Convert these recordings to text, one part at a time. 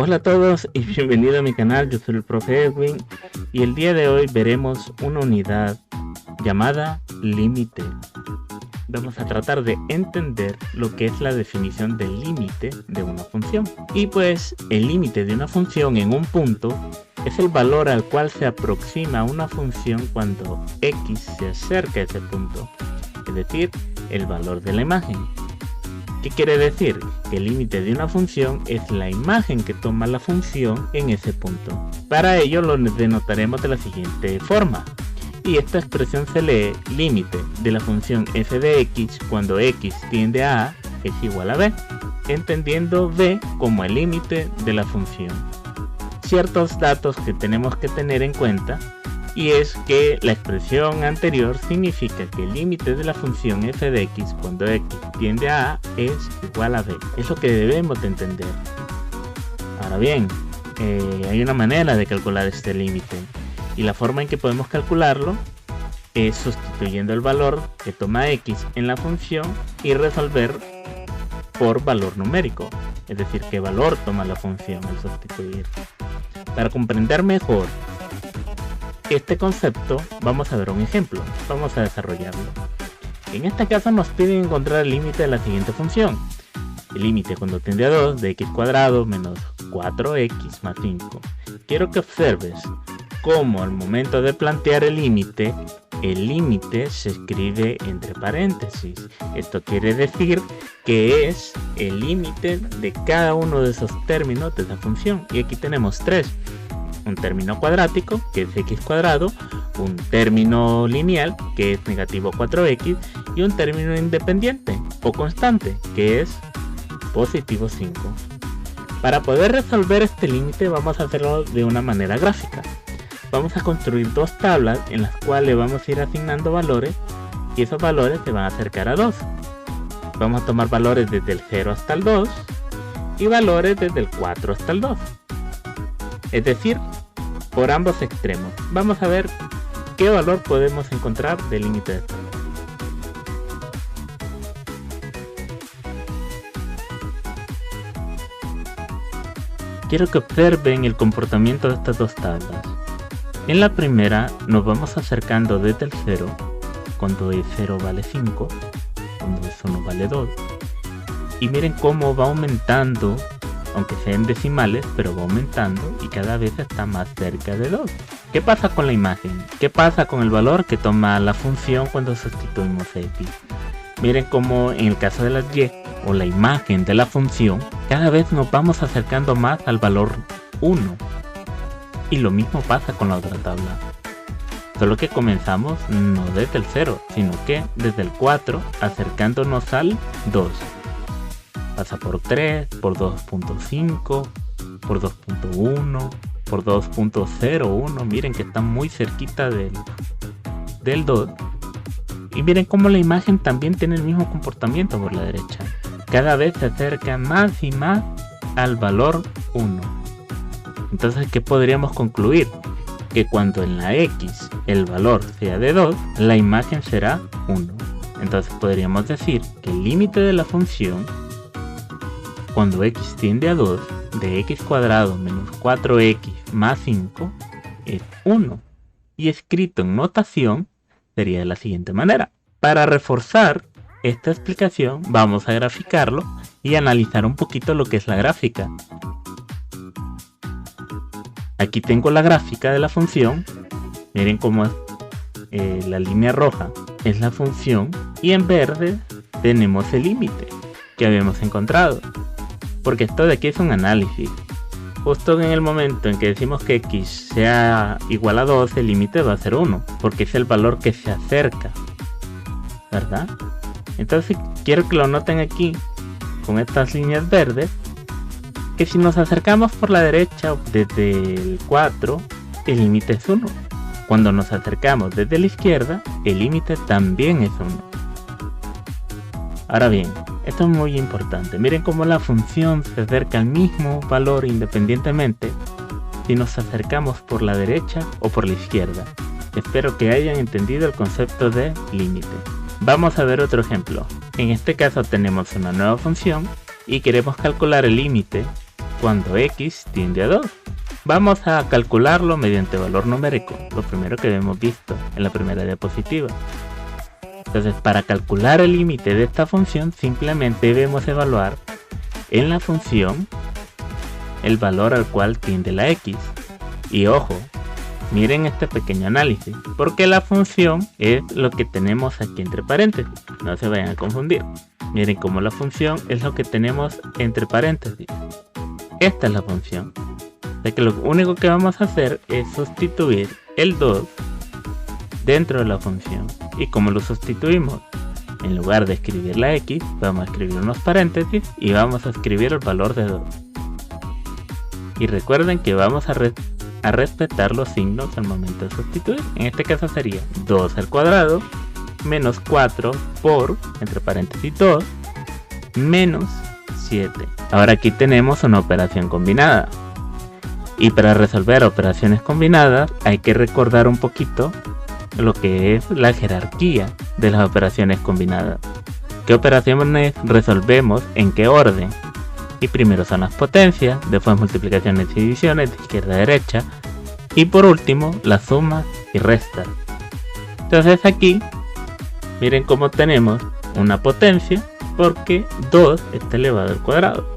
Hola a todos y bienvenido a mi canal. Yo soy el profe Edwin y el día de hoy veremos una unidad llamada límite. Vamos a tratar de entender lo que es la definición del límite de una función. Y pues el límite de una función en un punto es el valor al cual se aproxima una función cuando x se acerca a ese punto, es decir, el valor de la imagen. ¿Qué quiere decir? Que el límite de una función es la imagen que toma la función en ese punto. Para ello lo denotaremos de la siguiente forma. Y esta expresión se lee límite de la función f de x cuando x tiende a a es igual a b, entendiendo b como el límite de la función. Ciertos datos que tenemos que tener en cuenta, y es que la expresión anterior significa que el límite de la función f de x cuando x tiende a es igual a b. Es lo que debemos de entender. Ahora bien, hay una manera de calcular este límite, y la forma en que podemos calcularlo es sustituyendo el valor que toma x en la función y resolver por valor numérico, es decir, qué valor toma la función al sustituir. Para comprender mejor este concepto, vamos a ver un ejemplo. Vamos a desarrollarlo. En este caso nos piden encontrar el límite de la siguiente función. El límite cuando tiende a 2 de x cuadrado menos 4x más 5. Quiero que observes cómo al momento de plantear el límite se escribe entre paréntesis. Esto quiere decir que es el límite de cada uno de esos términos de esa función. Y aquí tenemos tres. Un término cuadrático, que es x cuadrado, un término lineal, que es negativo 4x, y un término independiente o constante, que es positivo 5. Para poder resolver este límite vamos a hacerlo de una manera gráfica. Vamos a construir dos tablas en las cuales vamos a ir asignando valores, y esos valores se van a acercar a 2. Vamos a tomar valores desde el 0 hasta el 2 y valores desde el 4 hasta el 2. Es decir, por ambos extremos. Vamos a ver qué valor podemos encontrar del límite de esto. Quiero que observen el comportamiento de estas dos tablas. En la primera nos vamos acercando desde el 0, cuando el 0 vale 5, cuando eso no vale 2. Y miren cómo va aumentando, aunque sea en decimales, pero va aumentando y cada vez está más cerca de 2. ¿Qué pasa con la imagen? ¿Qué pasa con el valor que toma la función cuando sustituimos a x? Miren cómo en el caso de las y, o la imagen de la función, cada vez nos vamos acercando más al valor 1. Y lo mismo pasa con la otra tabla. Solo que comenzamos no desde el 0, sino que desde el 4, acercándonos al 2. Pasa por 3, por 2.5, por 2.1, por 2.01. Miren que está muy cerquita del 2. Y miren cómo la imagen también tiene el mismo comportamiento por la derecha. Cada vez se acerca más y más al valor 1. Entonces, ¿qué podríamos concluir? Que cuando en la x el valor sea de 2, la imagen será 1. Entonces podríamos decir que el límite de la función cuando x tiende a 2 de x cuadrado menos 4x más 5 es 1. Y escrito en notación sería de la siguiente manera. Para reforzar esta explicación vamos a graficarlo y analizar un poquito lo que es la gráfica. Aquí tengo la gráfica de la función. Miren cómo es, la línea roja es la función y en verde tenemos el límite que habíamos encontrado. Porque esto de aquí es un análisis. Justo en el momento en que decimos que x sea igual a 2, el límite va a ser 1, porque es el valor que se acerca, ¿verdad? Entonces quiero que lo noten aquí, con estas líneas verdes, que si nos acercamos por la derecha desde el 4, el límite es 1. Cuando nos acercamos desde la izquierda, el límite también es 1. Ahora bien, esto es muy importante. Miren cómo la función se acerca al mismo valor independientemente si nos acercamos por la derecha o por la izquierda. Espero que hayan entendido el concepto de límite. Vamos a ver otro ejemplo. En este caso tenemos una nueva función y queremos calcular el límite cuando x tiende a 2. Vamos a calcularlo mediante valor numérico, lo primero que hemos visto en la primera diapositiva. Entonces, para calcular el límite de esta función, simplemente debemos evaluar en la función el valor al cual tiende la x. Y ojo, miren este pequeño análisis, porque la función es lo que tenemos aquí entre paréntesis, no se vayan a confundir. Miren cómo la función es lo que tenemos entre paréntesis. Esta es la función. O sea que lo único que vamos a hacer es sustituir el 2 dentro de la función. ¿Y cómo lo sustituimos? En lugar de escribir la x, vamos a escribir unos paréntesis y vamos a escribir el valor de 2. Y recuerden que vamos a respetar los signos al momento de sustituir. En este caso sería 2 al cuadrado menos 4 por, entre paréntesis 2, menos 7. Ahora aquí tenemos una operación combinada. Y para resolver operaciones combinadas hay que recordar un poquito lo que es la jerarquía de las operaciones combinadas. ¿Qué operaciones resolvemos en qué orden? Y primero son las potencias, después multiplicaciones y divisiones de izquierda a derecha, y por último las sumas y restas. Entonces aquí miren cómo tenemos una potencia porque 2 está elevado al cuadrado.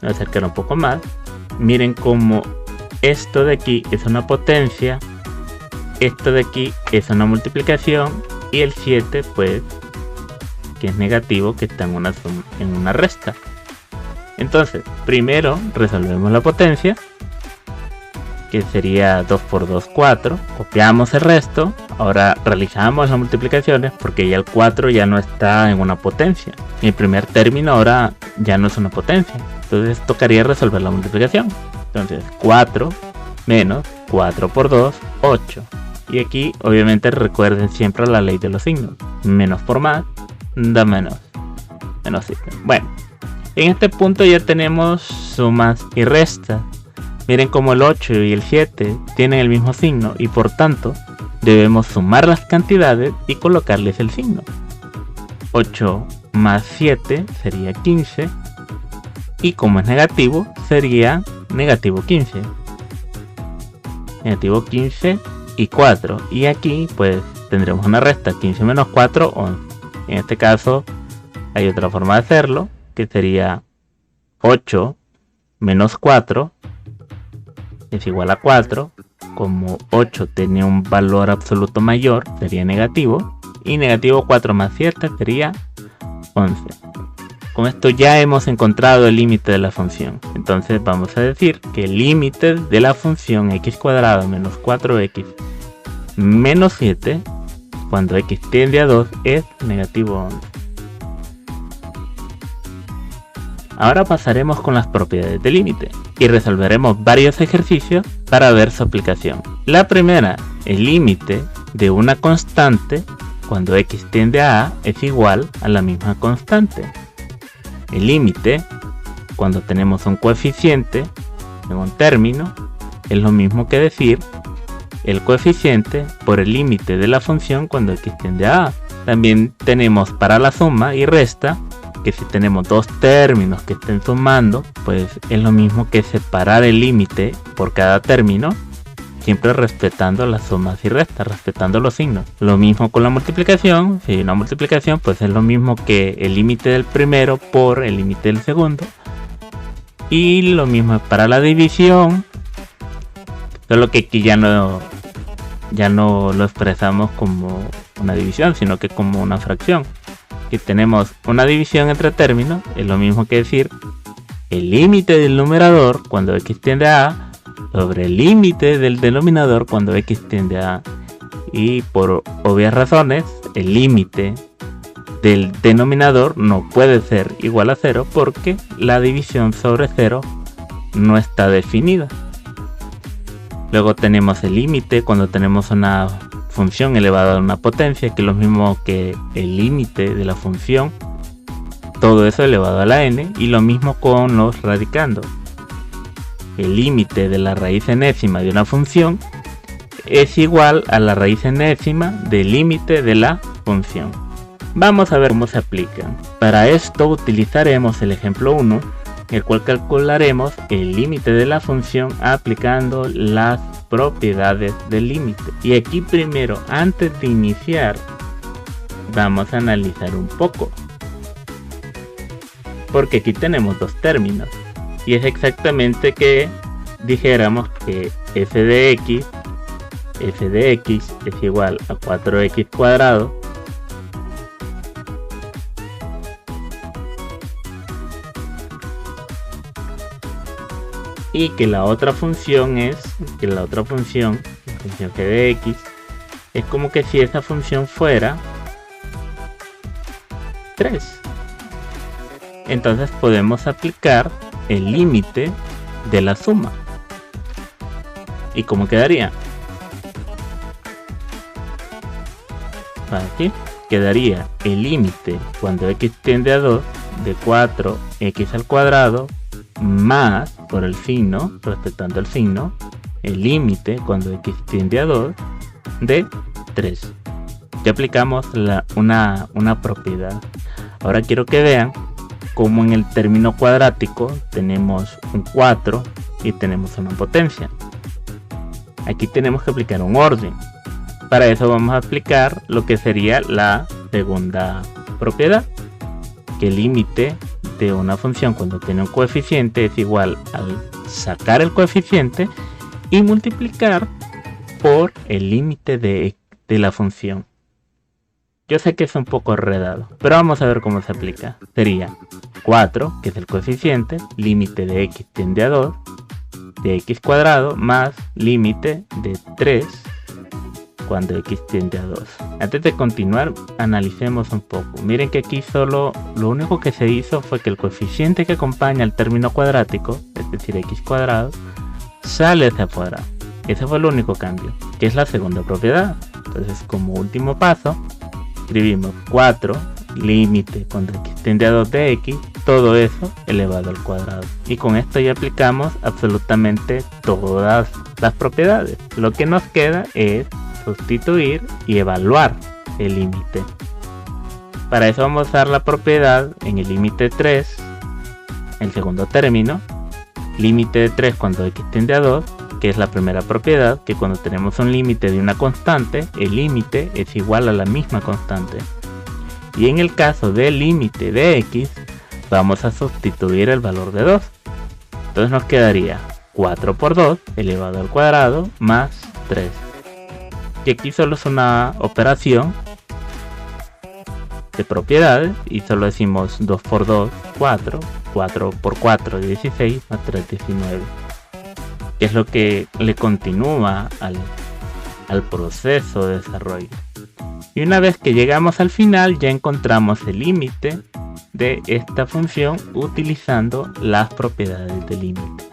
Voy a acercar un poco más. Miren cómo esto de aquí es una potencia, esto de aquí es una multiplicación y el 7 pues que es negativo, que está en una resta. Entonces primero resolvemos la potencia, que sería 2 por 2, 4. Copiamos el resto. Ahora realizamos las multiplicaciones porque ya el 4 ya no está en una potencia. El primer término ahora ya no es una potencia. Entonces tocaría resolver la multiplicación. Entonces 4 menos 4 por 2, 8. Y aquí obviamente recuerden siempre la ley de los signos. Menos por más da menos. Menos 7. Bueno, en este punto ya tenemos sumas y restas. Miren como el 8 y el 7 tienen el mismo signo y por tanto debemos sumar las cantidades y colocarles el signo. 8 más 7 sería 15 y como es negativo sería negativo 15. Negativo 15 y 4. Y aquí pues tendremos una resta, 15 menos 4, 11. En este caso hay otra forma de hacerlo, que sería 8 menos 4 es igual a 4. Como 8 tiene un valor absoluto mayor, sería negativo. Y negativo 4 más 7 sería 11. Con esto ya hemos encontrado el límite de la función. Entonces vamos a decir que el límite de la función x cuadrado menos 4x menos 7, cuando x tiende a 2, es negativo 11. Ahora pasaremos con las propiedades del límite y resolveremos varios ejercicios para ver su aplicación. La primera, el límite de una constante cuando x tiende a es igual a la misma constante. El límite cuando tenemos un coeficiente en un término es lo mismo que decir el coeficiente por el límite de la función cuando x tiende a. También tenemos para la suma y resta que si tenemos dos términos que estén sumando, pues es lo mismo que separar el límite por cada término, siempre respetando las sumas y restas, respetando los signos. Lo mismo con la multiplicación. Si hay una multiplicación, pues es lo mismo que el límite del primero por el límite del segundo. Y lo mismo para la división, solo que aquí ya no lo expresamos como una división, sino que como una fracción. Si tenemos una división entre términos, es lo mismo que decir el límite del numerador cuando x tiende a a sobre el límite del denominador cuando x tiende a. Y por obvias razones, el límite del denominador no puede ser igual a 0 porque la división sobre 0 no está definida. Luego tenemos el límite cuando tenemos una función elevada a una potencia, que es lo mismo que el límite de la función, todo eso elevado a la n, y lo mismo con los radicandos. El límite de la raíz enésima de una función es igual a la raíz enésima del límite de la función. Vamos a ver cómo se aplican. Para esto utilizaremos el ejemplo 1, el cual calcularemos el límite de la función aplicando las propiedades del límite. Y aquí primero, antes de iniciar, vamos a analizar un poco, porque aquí tenemos dos términos y es exactamente que dijéramos que f de x es igual a 4x cuadrado y que la otra función la función f de x es como que si esa función fuera 3. Entonces podemos aplicar el límite de la suma. ¿Y cómo quedaría? Aquí quedaría el límite cuando x tiende a 2 de 4x al cuadrado más, por el signo, respetando el signo, el límite cuando x tiende a 2 de 3. Ya aplicamos una propiedad. Ahora quiero que vean cómo en el término cuadrático tenemos un 4 y tenemos una potencia. Aquí tenemos que aplicar un orden. Para eso vamos a aplicar lo que sería la segunda propiedad, que el límite de una función cuando tiene un coeficiente es igual al sacar el coeficiente y multiplicar por el límite de la función. Yo sé que es un poco enredado, pero vamos a ver cómo se aplica. Sería 4, que es el coeficiente, límite de x tiende a 2, de x cuadrado, más límite de 3 cuando x tiende a 2. Antes de continuar, analicemos un poco. Miren que aquí solo lo único que se hizo fue que el coeficiente que acompaña al término cuadrático, es decir x cuadrado, sale hacia afuera. Ese fue el único cambio, que es la segunda propiedad. Entonces, como último paso, escribimos 4 límite cuando x tiende a 2 de x, todo eso elevado al cuadrado. Y con esto ya aplicamos absolutamente todas las propiedades. Lo que nos queda es sustituir y evaluar el límite. Para eso vamos a usar la propiedad en el límite 3, el segundo término, límite de 3 cuando x tiende a 2, que es la primera propiedad, que cuando tenemos un límite de una constante, el límite es igual a la misma constante. Y en el caso del límite de x, vamos a sustituir el valor de 2. Entonces nos quedaría 4 por 2 elevado al cuadrado más 3. Y aquí solo es una operación de propiedades y solo decimos 2 por 2, 4, 4 por 4, 16, más 3, 19. Que es lo que le continúa al proceso de desarrollo. Y una vez que llegamos al final, ya encontramos el límite de esta función utilizando las propiedades del límite.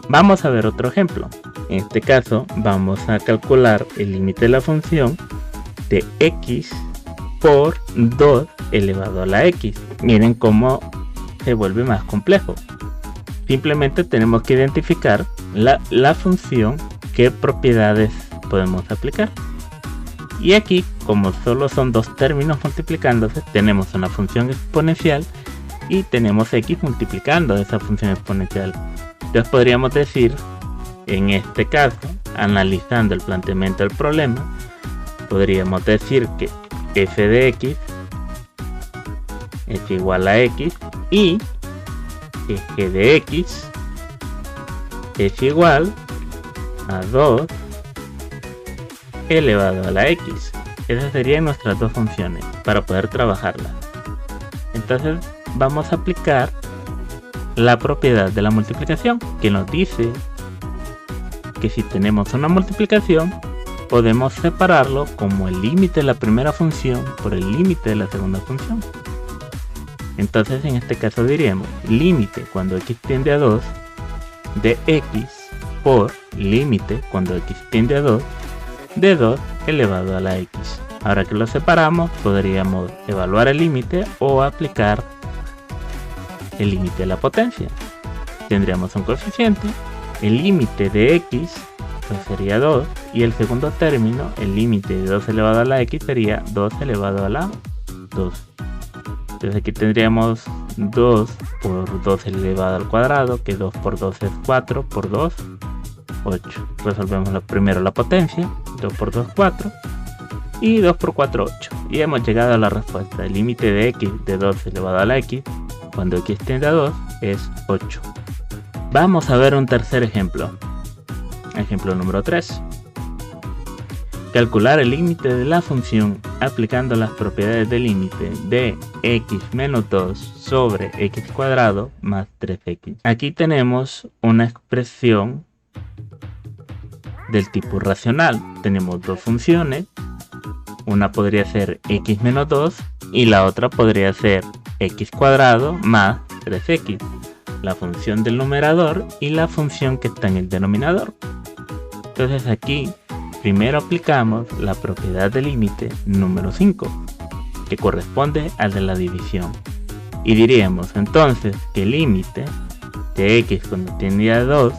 Vamos a ver otro ejemplo. En este caso vamos a calcular el límite de la función de x por 2 elevado a la x. Miren cómo se vuelve más complejo. Simplemente tenemos que identificar la función, qué propiedades podemos aplicar. Y aquí, como solo son dos términos multiplicándose, tenemos una función exponencial y tenemos x multiplicando esa función exponencial. Entonces podríamos decir, en este caso, analizando el planteamiento del problema, podríamos decir que f de x es igual a x y g de x es igual a 2 elevado a la x. Esas serían nuestras dos funciones para poder trabajarlas. Entonces vamos a aplicar la propiedad de la multiplicación, que nos dice que si tenemos una multiplicación podemos separarlo como el límite de la primera función por el límite de la segunda función. Entonces en este caso diríamos límite cuando x tiende a 2 de x por límite cuando x tiende a 2 de 2 elevado a la x. Ahora que lo separamos, podríamos evaluar el límite o aplicar el límite de la potencia. Tendríamos un coeficiente, el límite de x pues sería 2 y el segundo término, el límite de 2 elevado a la x sería 2 elevado a la 2. Entonces aquí tendríamos 2 por 2 elevado al cuadrado, que 2 por 2 es 4, por 2, 8. Resolvemos primero la potencia, 2 por 2, 4. Y 2 por 4, 8. Y hemos llegado a la respuesta. El límite de x de 2 elevado a la x, cuando x tiende a 2, es 8. Vamos a ver un tercer ejemplo. Ejemplo número 3. Calcular el límite de la función aplicando las propiedades del límite de x menos 2 sobre x cuadrado más 3x. Aquí tenemos una expresión del tipo racional. Tenemos dos funciones. Una podría ser x menos 2 y la otra podría ser x cuadrado más 3x. La función del numerador y la función que está en el denominador. Entonces aquí primero aplicamos la propiedad del límite número 5, que corresponde al de la división. Y diríamos entonces que el límite de x cuando tiende a 2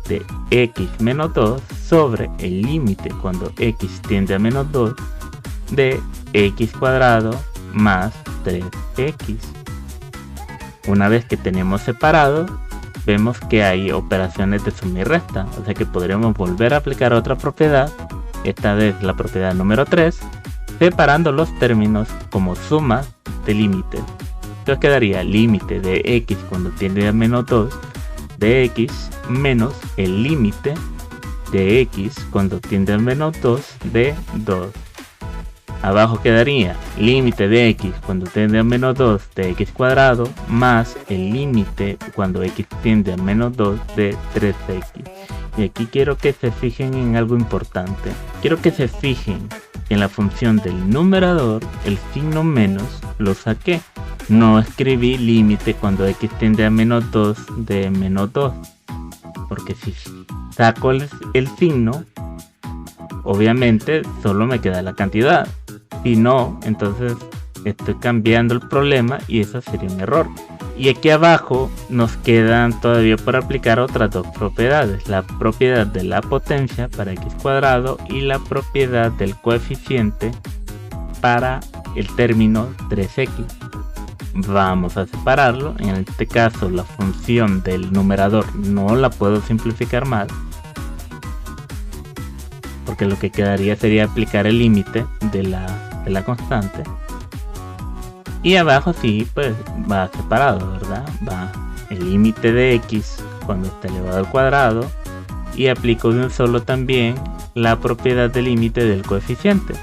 de x menos 2 sobre el límite cuando x tiende a menos 2 de x cuadrado más 3x. Una vez que tenemos separado, vemos que hay operaciones de suma y resta, o sea que podremos volver a aplicar otra propiedad, esta vez la propiedad número 3, separando los términos como suma de límites. Entonces quedaría límite de x cuando tiende a menos 2 de x menos el límite de x cuando tiende a menos 2 de 2. Abajo quedaría límite de x cuando tiende a menos 2 de x cuadrado más el límite cuando x tiende a menos 2 de 3x. Y aquí quiero que se fijen en algo importante. Quiero que se fijen que en la función del numerador el signo menos lo saqué. No escribí límite cuando x tiende a menos 2 de menos 2. Porque si saco el signo, obviamente solo me queda la cantidad. Si no, entonces estoy cambiando el problema y eso sería un error. Y aquí abajo nos quedan todavía por aplicar otras dos propiedades. La propiedad de la potencia para x cuadrado y la propiedad del coeficiente para el término 3x. Vamos a separarlo. En este caso la función del numerador no la puedo simplificar más, porque lo que quedaría sería aplicar el límite de la constante. Y abajo sí, pues va separado, ¿verdad? Va el límite de x cuando está elevado al cuadrado y aplico de un solo también la propiedad del límite del coeficiente.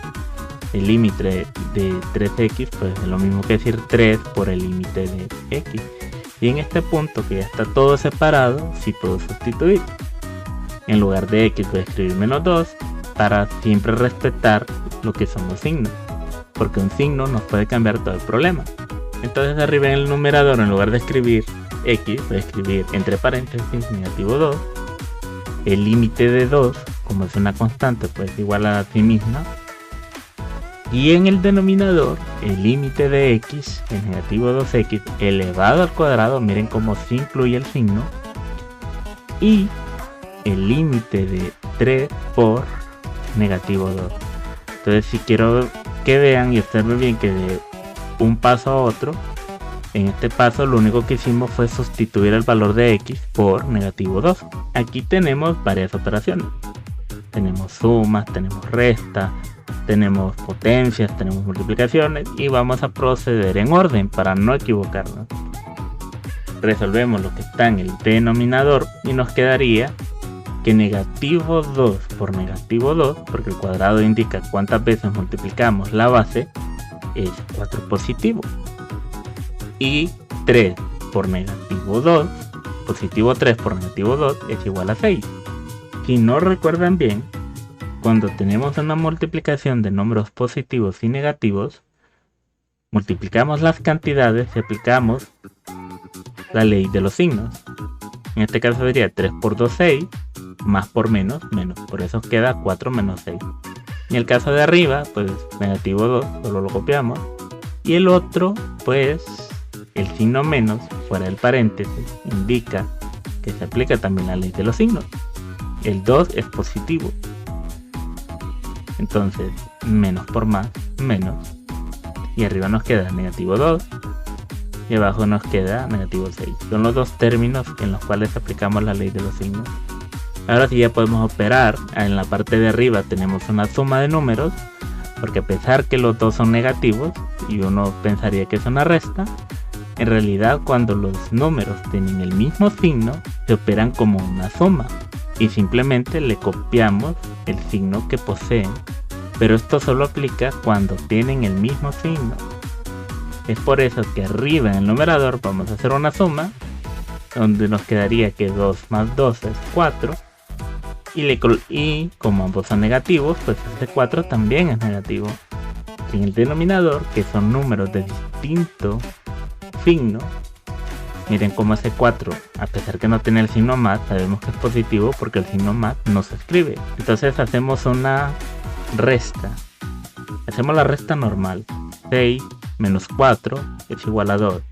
El límite de 3x pues es lo mismo que decir 3 por el límite de x. Y en este punto que ya está todo separado, sí puedo sustituir. En lugar de x voy a escribir menos 2 para siempre respetar lo que son los signos, porque un signo nos puede cambiar todo el problema. Entonces arriba en el numerador, en lugar de escribir x, voy a escribir entre paréntesis negativo 2. El límite de 2, como es una constante, pues igual a sí misma. Y en el denominador, el límite de x es negativo 2x elevado al cuadrado. Miren cómo se incluye el signo. Y el límite de 3 por negativo 2. Entonces si quiero que vean y observen bien que de un paso a otro, en este paso lo único que hicimos fue sustituir el valor de x por negativo 2. Aquí tenemos varias operaciones. Tenemos sumas, tenemos restas, tenemos potencias, tenemos multiplicaciones y vamos a proceder en orden para no equivocarnos. Resolvemos lo que está en el denominador y nos quedaría que negativo 2 por negativo 2, porque el cuadrado indica cuántas veces multiplicamos la base, es 4 positivo. Y 3 por negativo 2, positivo 3 por negativo 2 es igual a 6. Si no recuerdan bien, cuando tenemos una multiplicación de números positivos y negativos, multiplicamos las cantidades y aplicamos la ley de los signos. En este caso sería 3 por 2, 6, más por menos, menos. Por eso queda 4 menos 6. En el caso de arriba, pues negativo 2, solo lo copiamos. Y el otro, pues el signo menos, fuera del paréntesis, indica que se aplica también la ley de los signos. El 2 es positivo. Entonces, menos por más, menos. Y arriba nos queda negativo 2 y abajo nos queda negativo 6. Son los dos términos en los cuales aplicamos la ley de los signos. Ahora sí ya podemos operar. En la parte de arriba tenemos una suma de números, porque a pesar que los dos son negativos y uno pensaría que es una resta, en realidad cuando los números tienen el mismo signo se operan como una suma y simplemente le copiamos el signo que poseen, pero esto solo aplica cuando tienen el mismo signo. Es por eso que arriba en el numerador vamos a hacer una suma donde nos quedaría que 2 más 2 es 4 y como ambos son negativos, pues este 4 también es negativo. En el denominador, que son números de distinto signo, miren cómo ese 4, a pesar que no tiene el signo más, sabemos que es positivo porque el signo más no se escribe. Entonces hacemos una resta. Hacemos la resta normal. 6 menos 4 es igual a 2.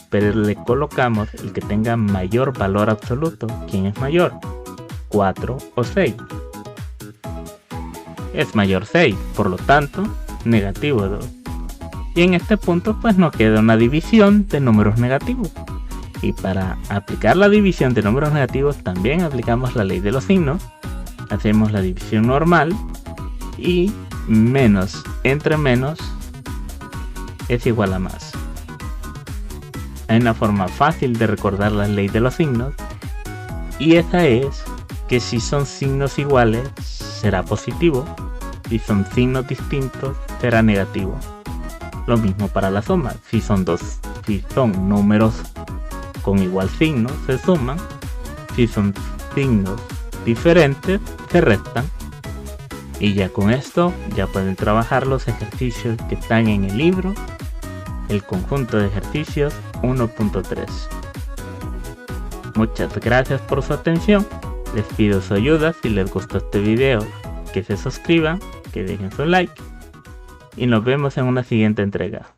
Pero le colocamos el que tenga mayor valor absoluto. ¿Quién es mayor? 4 o 6. Es mayor 6, por lo tanto, negativo 2. Y en este punto pues nos queda una división de números negativos. Y para aplicar la división de números negativos también aplicamos la ley de los signos. Hacemos la división normal y menos entre menos es igual a más. Hay una forma fácil de recordar la ley de los signos y esa es que si son signos iguales será positivo, si son signos distintos será negativo. Lo mismo para la suma, si son números con igual signo se suman, si son signos diferentes se restan. Y ya con esto ya pueden trabajar los ejercicios que están en el libro, el conjunto de ejercicios 1.3. Muchas gracias por su atención. Les pido su ayuda si les gustó este video, que se suscriban, que dejen su like y nos vemos en una siguiente entrega.